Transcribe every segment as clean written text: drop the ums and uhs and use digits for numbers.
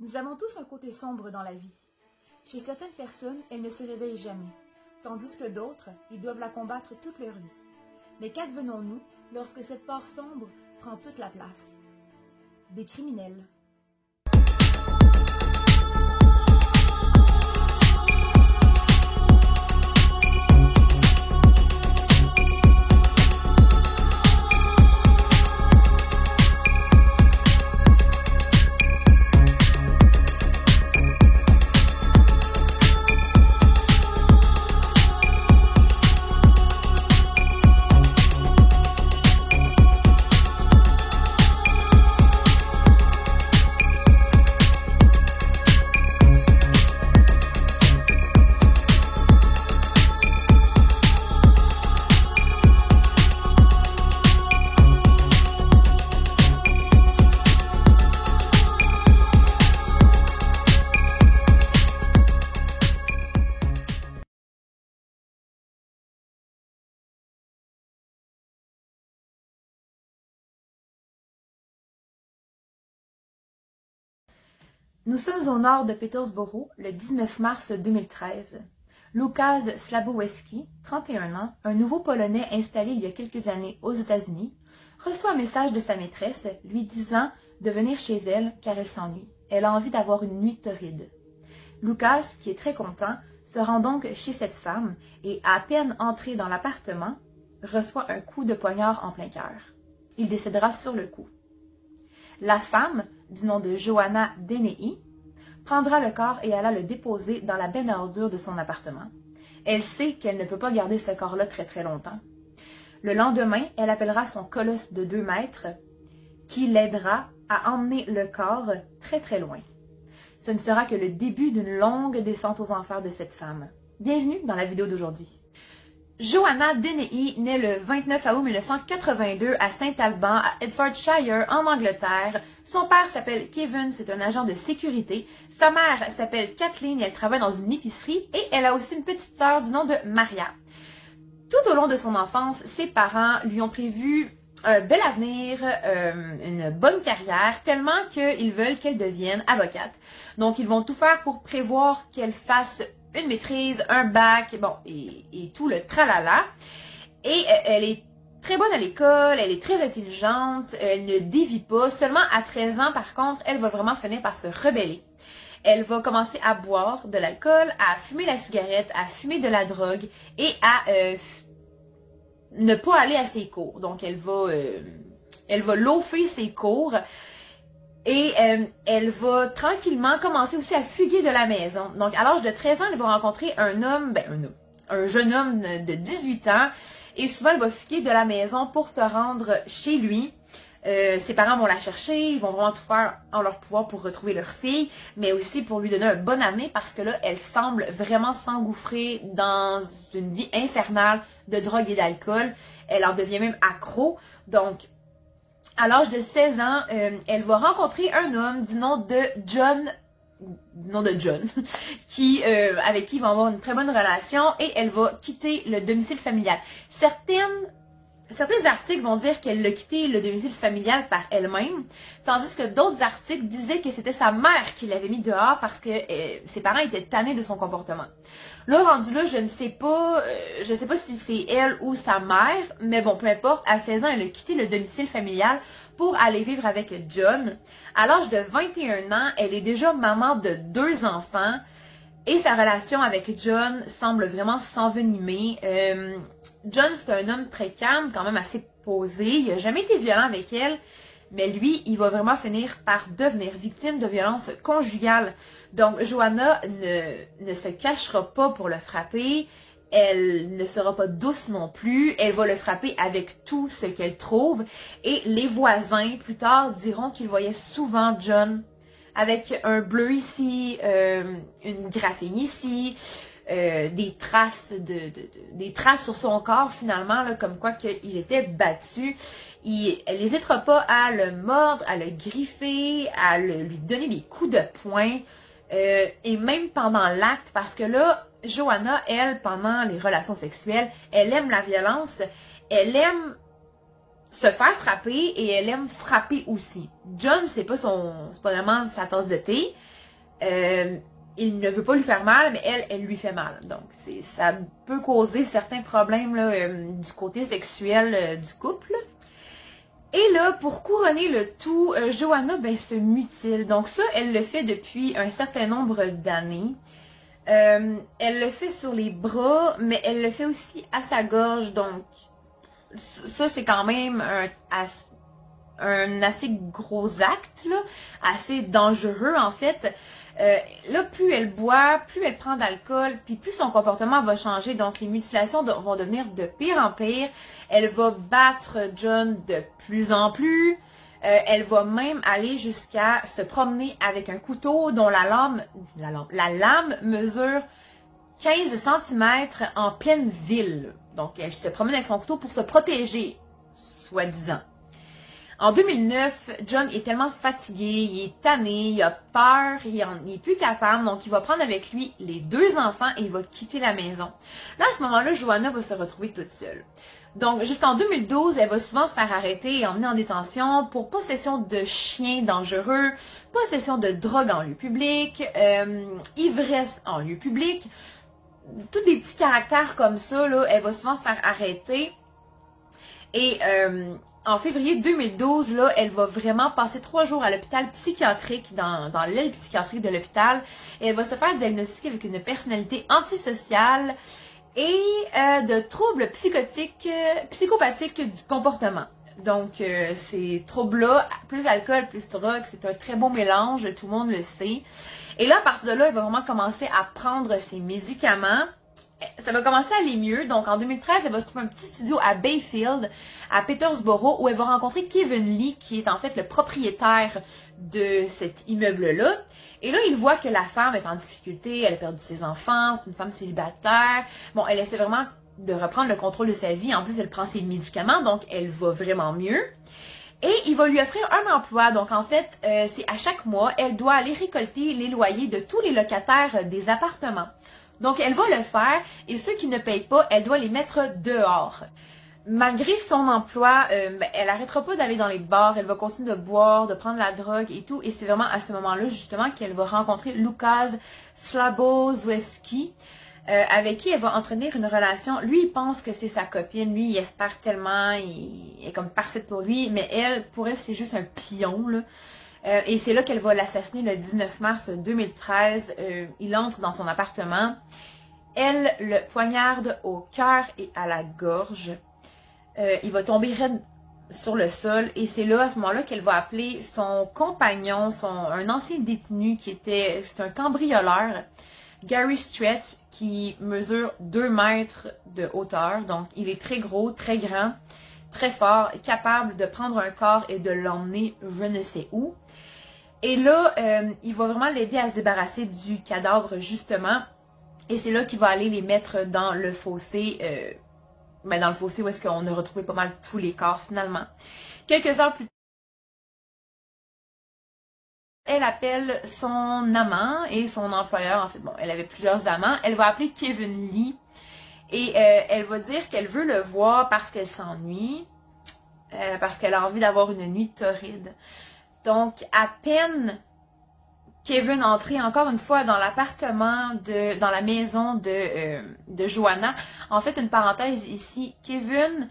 Nous avons tous un côté sombre dans la vie. Chez certaines personnes, elle ne se réveille jamais, tandis que d'autres, ils doivent la combattre toute leur vie. Mais qu'advenons-nous lorsque cette part sombre prend toute la place? Des criminels. Nous sommes au nord de Petersboro le 19 mars 2013. Łukasz Slabowski, 31 ans, un nouveau Polonais installé il y a quelques années aux États-Unis, reçoit un message de sa maîtresse lui disant de venir chez elle car elle s'ennuie. Elle a envie d'avoir une nuit torride. Łukasz, qui est très content, se rend donc chez cette femme et, à peine entré dans l'appartement, reçoit un coup de poignard en plein cœur. Il décédera sur le coup. La femme, du nom de Joanna Deney, prendra le corps et alla le déposer dans la benne à ordures de son appartement. Elle sait qu'elle ne peut pas garder ce corps-là très longtemps. Le lendemain, elle appellera son colosse de 2 mètres qui l'aidera à emmener le corps très loin. Ce ne sera que le début d'une longue descente aux enfers de cette femme. Bienvenue dans la vidéo d'aujourd'hui. Joanna Deney naît le 29 août 1982 à Saint-Alban, à Hertfordshire, en Angleterre. Son père s'appelle Kevin, c'est un agent de sécurité. Sa mère s'appelle Kathleen, elle travaille dans une épicerie et elle a aussi une petite sœur du nom de Maria. Tout au long de son enfance, ses parents lui ont prévu un bel avenir, une bonne carrière, tellement qu'ils veulent qu'elle devienne avocate. Donc, ils vont tout faire pour prévoir qu'elle fasse une maîtrise, un bac, bon, et tout le tralala. Et elle est très bonne à l'école, elle est très intelligente, elle ne dévie pas. Seulement à 13 ans, par contre, elle va vraiment finir par se rebeller. Elle va commencer à boire de l'alcool, à fumer la cigarette, à fumer de la drogue et à ne pas aller à ses cours. Donc, elle va loafer ses cours. Et elle va tranquillement commencer aussi à fuguer de la maison. Donc, à l'âge de 13 ans, elle va rencontrer un jeune homme de 18 ans. Et souvent, elle va fuguer de la maison pour se rendre chez lui. Ses parents vont la chercher, ils vont vraiment tout faire en leur pouvoir pour retrouver leur fille, mais aussi pour lui donner un bon avenir parce que là, elle semble vraiment s'engouffrer dans une vie infernale de drogue et d'alcool. Elle en devient même accro. Donc, à l'âge de 16 ans, elle va rencontrer un homme du nom de John, avec qui il va avoir une très bonne relation et elle va quitter le domicile familial. Certains articles vont dire qu'elle l'a quitté le domicile familial par elle-même, tandis que d'autres articles disaient que c'était sa mère qui l'avait mis dehors parce que ses parents étaient tannés de son comportement. Là, rendu là, je ne sais pas si c'est elle ou sa mère, mais bon, peu importe, à 16 ans, elle a quitté le domicile familial pour aller vivre avec John. À l'âge de 21 ans, elle est déjà maman de 2 enfants. Et sa relation avec John semble vraiment s'envenimer. John, c'est un homme très calme, quand même assez posé. Il n'a jamais été violent avec elle, mais lui, il va vraiment finir par devenir victime de violences conjugales. Donc, Joanna ne se cachera pas pour le frapper. Elle ne sera pas douce non plus. Elle va le frapper avec tout ce qu'elle trouve. Et les voisins, plus tard, diront qu'ils voyaient souvent John avec un bleu ici, une graphine ici, des traces sur son corps finalement, là, comme quoi qu'il était battu. Elle n'hésitera pas à le mordre, à le griffer, à lui donner des coups de poing, et même pendant l'acte, parce que là, Joanna, elle, pendant les relations sexuelles, elle aime la violence, elle aime se faire frapper et elle aime frapper aussi. John, c'est pas vraiment sa tasse de thé. Il ne veut pas lui faire mal, mais elle lui fait mal. Donc, ça peut causer certains problèmes là, du côté sexuel du couple. Et là, pour couronner le tout, Joanna se mutile. Donc ça, elle le fait depuis un certain nombre d'années. Elle le fait sur les bras, mais elle le fait aussi à sa gorge. Donc ça, c'est quand même un assez gros acte, là, assez dangereux en fait. Là, plus elle boit, plus elle prend d'alcool, puis plus son comportement va changer. Donc, les mutilations vont devenir de pire en pire. Elle va battre John de plus en plus. Elle va même aller jusqu'à se promener avec un couteau dont la lame mesure 15 cm en pleine ville. Donc, elle se promène avec son couteau pour se protéger, soi-disant. En 2009, John est tellement fatigué, il est tanné, il a peur, il est plus capable, donc il va prendre avec lui les 2 enfants et il va quitter la maison. Là, à ce moment-là, Joanna va se retrouver toute seule. Donc, jusqu'en 2012, elle va souvent se faire arrêter et emmener en détention pour possession de chiens dangereux, possession de drogue en lieu public, ivresse en lieu public, tous des petits caractères comme ça, là, elle va souvent se faire arrêter. Et en février 2012, là, elle va vraiment passer 3 jours à l'hôpital psychiatrique, dans l'aile psychiatrique de l'hôpital. Et elle va se faire diagnostiquer avec une personnalité antisociale et de troubles psychopathiques du comportement. Donc, ces troubles-là, plus alcool, plus drogue, c'est un très beau mélange, tout le monde le sait. Et là, à partir de là, elle va vraiment commencer à prendre ses médicaments. Ça va commencer à aller mieux. Donc, en 2013, elle va se trouver un petit studio à Bayfield, à Petersboro, où elle va rencontrer Kevin Lee, qui est en fait le propriétaire de cet immeuble-là. Et là, il voit que la femme est en difficulté, elle a perdu ses enfants, c'est une femme célibataire. Bon, elle essaie vraiment de reprendre le contrôle de sa vie. En plus, elle prend ses médicaments, donc elle va vraiment mieux. Et il va lui offrir un emploi. Donc, en fait, c'est à chaque mois, elle doit aller récolter les loyers de tous les locataires des appartements. Donc, elle va le faire et ceux qui ne payent pas, elle doit les mettre dehors. Malgré son emploi, elle n'arrêtera pas d'aller dans les bars, elle va continuer de boire, de prendre la drogue et tout. Et c'est vraiment à ce moment-là, justement, qu'elle va rencontrer Łukasz Slabowski, avec qui elle va entretenir une relation. Lui, il pense que c'est sa copine, lui, il espère tellement, il est comme parfaite pour lui, mais elle, pour elle, c'est juste un pion, là. Et c'est là qu'elle va l'assassiner le 19 mars 2013. Il entre dans son appartement. Elle le poignarde au cœur et à la gorge. Il va tomber raide sur le sol. Et c'est là, à ce moment-là, qu'elle va appeler son compagnon, un ancien détenu c'est un cambrioleur, Gary Stretch, qui mesure 2 mètres de hauteur. Donc, il est très gros, très grand, très fort, capable de prendre un corps et de l'emmener je ne sais où. Et là, il va vraiment l'aider à se débarrasser du cadavre, justement. Et c'est là qu'il va aller les mettre dans le fossé, dans le fossé où est-ce qu'on a retrouvé pas mal tous les corps, finalement. Quelques heures plus tard, elle appelle son amant et son employeur. En fait, bon, elle avait plusieurs amants. Elle va appeler Kevin Lee. Et elle va dire qu'elle veut le voir parce qu'elle s'ennuie. Parce qu'elle a envie d'avoir une nuit torride. Donc, à peine Kevin entré encore une fois dans l'appartement, dans la maison de Joanna. En fait, une parenthèse ici, Kevin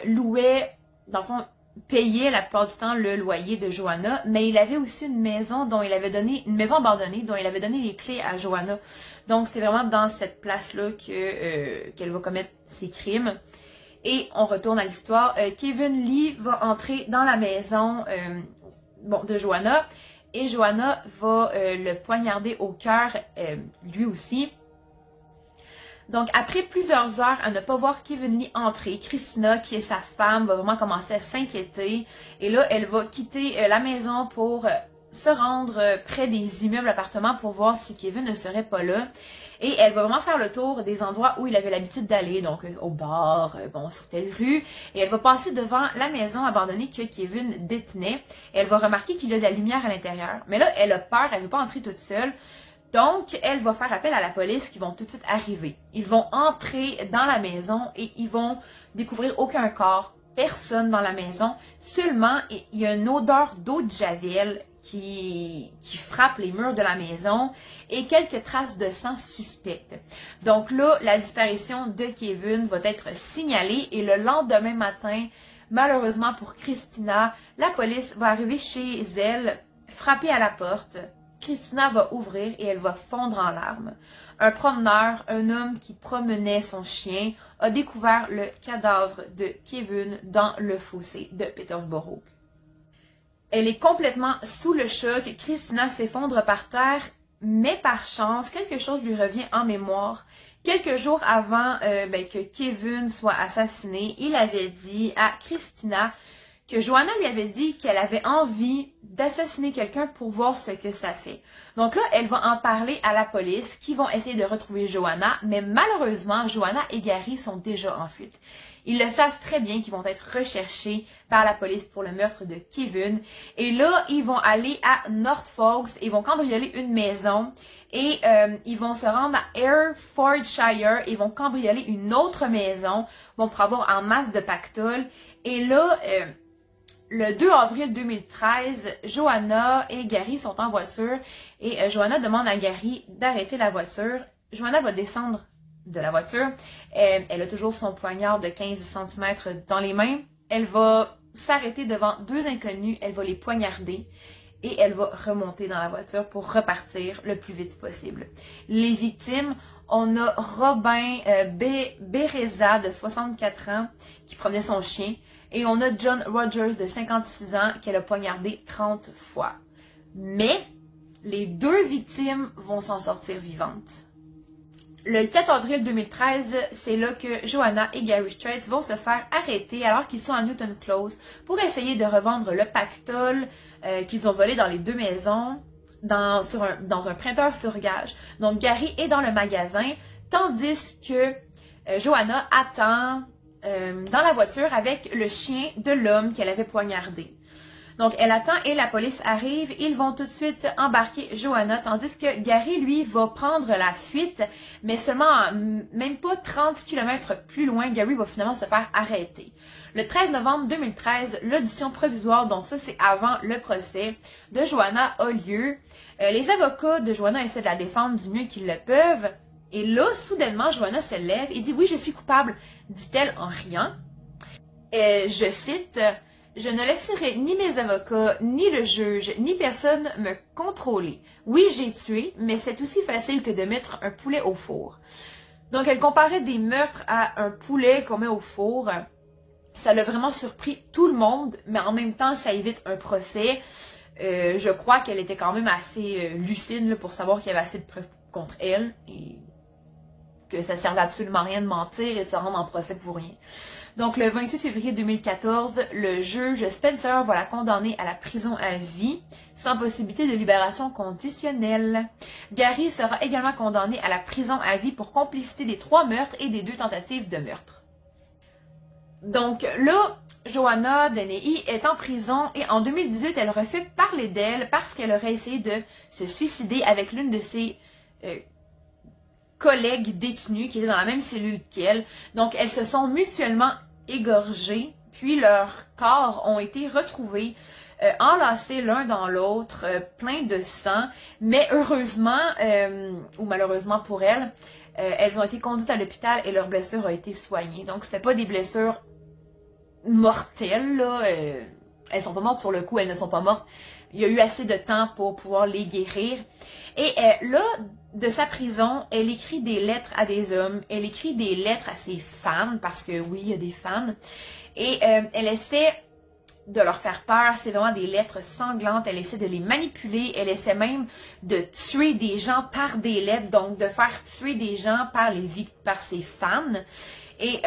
louait, dans le fond, payait la plupart du temps le loyer de Joanna, mais il avait aussi une maison une maison abandonnée dont il avait donné les clés à Joanna. Donc, c'est vraiment dans cette place-là qu'elle va commettre ses crimes. Et on retourne à l'histoire. Kevin Lee va entrer dans la maison de Joanna et Joanna va le poignarder au cœur lui aussi. Donc après plusieurs heures à ne pas voir Kevin Lee entrer, Christina, qui est sa femme, va vraiment commencer à s'inquiéter et là elle va quitter la maison pour se rendre près des immeubles appartements pour voir si Kevin ne serait pas là. Et elle va vraiment faire le tour des endroits où il avait l'habitude d'aller, donc au bar, sur telle rue. Et elle va passer devant la maison abandonnée que Kevin détenait. Et elle va remarquer qu'il y a de la lumière à l'intérieur. Mais là, elle a peur, elle ne veut pas entrer toute seule. Donc, elle va faire appel à la police qui vont tout de suite arriver. Ils vont entrer dans la maison et ils vont découvrir aucun corps, personne dans la maison. Seulement, il y a une odeur d'eau de javel qui frappe les murs de la maison et quelques traces de sang suspectes. Donc là, la disparition de Kevin va être signalée et le lendemain matin, malheureusement pour Christina, la police va arriver chez elle, frapper à la porte. Christina va ouvrir et elle va fondre en larmes. Un promeneur, un homme qui promenait son chien, a découvert le cadavre de Kevin dans le fossé de Petersboro. Elle est complètement sous le choc. Christina s'effondre par terre, mais par chance, quelque chose lui revient en mémoire. Quelques jours avant que Kevin soit assassiné, il avait dit à Christina que Joanna lui avait dit qu'elle avait envie d'assassiner quelqu'un pour voir ce que ça fait. Donc là, elle va en parler à la police qui vont essayer de retrouver Joanna, mais malheureusement, Joanna et Gary sont déjà en fuite. Ils le savent très bien qu'ils vont être recherchés par la police pour le meurtre de Kevin. Et là, ils vont aller à Norfolk, ils vont cambrioler une maison et ils vont se rendre à Herefordshire, ils vont cambrioler une autre maison, vont pour avoir en masse de pactole. Et là, le 2 avril 2013, Joanna et Gary sont en voiture et Joanna demande à Gary d'arrêter la voiture. Joanna va descendre de la voiture. Elle a toujours son poignard de 15 cm dans les mains. Elle va s'arrêter devant deux inconnus, elle va les poignarder et elle va remonter dans la voiture pour repartir le plus vite possible. Les victimes, on a Robin Bereza de 64 ans qui promenait son chien et on a John Rogers de 56 ans qu'elle a poignardé 30 fois. Mais les deux victimes vont s'en sortir vivantes. Le 4 avril 2013, c'est là que Joanna et Gary Straits vont se faire arrêter alors qu'ils sont à Newton Close pour essayer de revendre le pactole qu'ils ont volé dans les deux maisons dans un printeur sur gage. Donc Gary est dans le magasin tandis que Joanna attend dans la voiture avec le chien de l'homme qu'elle avait poignardé. Donc, elle attend et la police arrive. Ils vont tout de suite embarquer Joanna, tandis que Gary, lui, va prendre la fuite, mais seulement même pas 30 km plus loin, Gary va finalement se faire arrêter. Le 13 novembre 2013, l'audition provisoire, donc ça c'est avant le procès, de Joanna a lieu. Les avocats de Joanna essaient de la défendre du mieux qu'ils le peuvent. Et là, soudainement, Joanna se lève et dit « Oui, je suis coupable », dit-elle en riant. Je cite « Je ne laisserai ni mes avocats, ni le juge, ni personne me contrôler. Oui, j'ai tué, mais c'est aussi facile que de mettre un poulet au four. » Donc, elle comparait des meurtres à un poulet qu'on met au four. Ça l'a vraiment surpris tout le monde, mais en même temps, ça évite un procès. Je crois qu'elle était quand même assez lucide là, pour savoir qu'il y avait assez de preuves contre elle et que ça servait absolument à rien de mentir et de se rendre en procès pour rien. Donc, le 28 février 2014, le juge Spencer va la condamner à la prison à vie, sans possibilité de libération conditionnelle. Gary sera également condamné à la prison à vie pour complicité des 3 meurtres et des 2 tentatives de meurtre. Donc là, Joanna Dennehy est en prison et en 2018, elle refait parler d'elle parce qu'elle aurait essayé de se suicider avec l'une de ses collègues détenus qui étaient dans la même cellule qu'elle. Donc, elles se sont mutuellement égorgées, puis leurs corps ont été retrouvés enlacés l'un dans l'autre, pleins de sang. Mais heureusement, ou malheureusement pour elles, elles ont été conduites à l'hôpital et leurs blessures ont été soignées. Donc, c'était pas des blessures mortelles, là. Elles sont pas mortes sur le coup, elles ne sont pas mortes. Il y a eu assez de temps pour pouvoir les guérir. Et là, de sa prison, elle écrit des lettres à des hommes, elle écrit des lettres à ses fans, parce que oui, il y a des fans, et elle essaie de leur faire peur, c'est vraiment des lettres sanglantes, elle essaie de les manipuler, elle essaie même de tuer des gens par des lettres, donc de faire tuer des gens par ses fans, et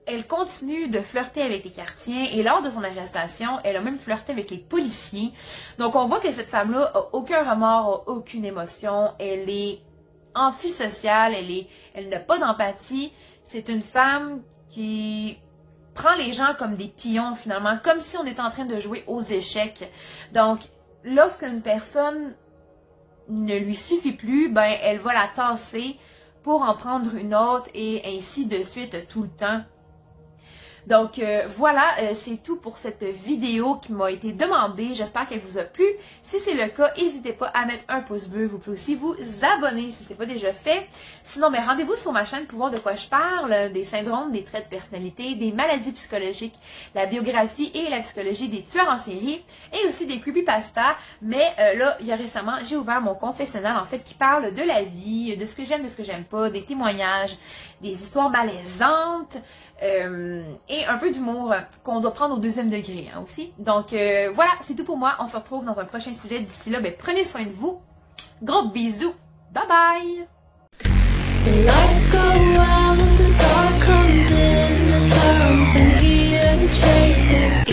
elle continue de flirter avec les quartiers et lors de son arrestation, elle a même flirté avec les policiers. Donc on voit que cette femme-là a aucun remords, a aucune émotion, elle est antisociale, elle n'a pas d'empathie. C'est une femme qui prend les gens comme des pions finalement, comme si on était en train de jouer aux échecs. Donc lorsqu'une personne ne lui suffit plus, ben elle va la tasser pour en prendre une autre et ainsi de suite tout le temps. Donc voilà, c'est tout pour cette vidéo qui m'a été demandée. J'espère qu'elle vous a plu. Si c'est le cas, n'hésitez pas à mettre un pouce bleu. Vous pouvez aussi vous abonner si ce n'est pas déjà fait. Sinon, ben, rendez-vous sur ma chaîne pour voir de quoi je parle, des syndromes, des traits de personnalité, des maladies psychologiques, la biographie et la psychologie des tueurs en série, et aussi des creepypasta. Mais là, il y a récemment, j'ai ouvert mon confessionnal en fait qui parle de la vie, de ce que j'aime, de ce que j'aime pas, des témoignages, des histoires malaisantes, et un peu d'humour qu'on doit prendre au deuxième degré hein, aussi. Donc voilà, c'est tout pour moi. On se retrouve dans un prochain sujet. D'ici là, ben, prenez soin de vous. Gros bisous. Bye bye. The lights go out, the dark comes in, there's something here to chase.